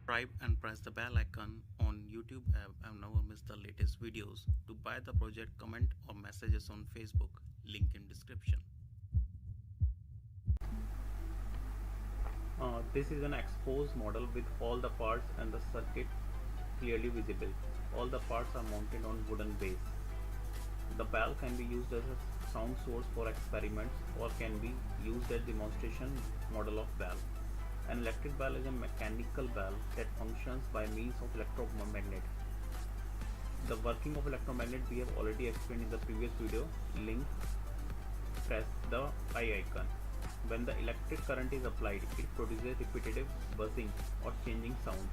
subscribe and press the bell icon on YouTube app and never miss the latest videos. To buy the project, comment or message us on Facebook, link in description. This is an exposed model with all the parts and the circuit clearly visible. All the parts are mounted on wooden base. The bell can be used as a sound source for experiments or can be used as demonstration model of bell. An electric bell is a mechanical bell that functions by means of electromagnet. The working of electromagnet we have already explained in the previous video. Link, press the I icon. When the electric current is applied, it produces repetitive buzzing or changing sound.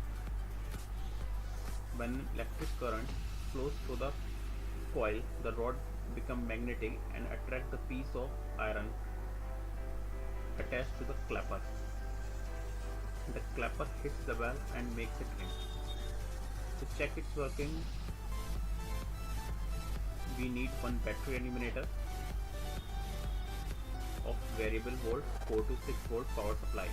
When electric current flows through the coil, the rod becomes magnetic and attracts the piece of iron attached to the clapper. The clapper hits the bell and makes it ring. To check its working, we need one battery eliminator of variable volt 4 to 6 volt power supply.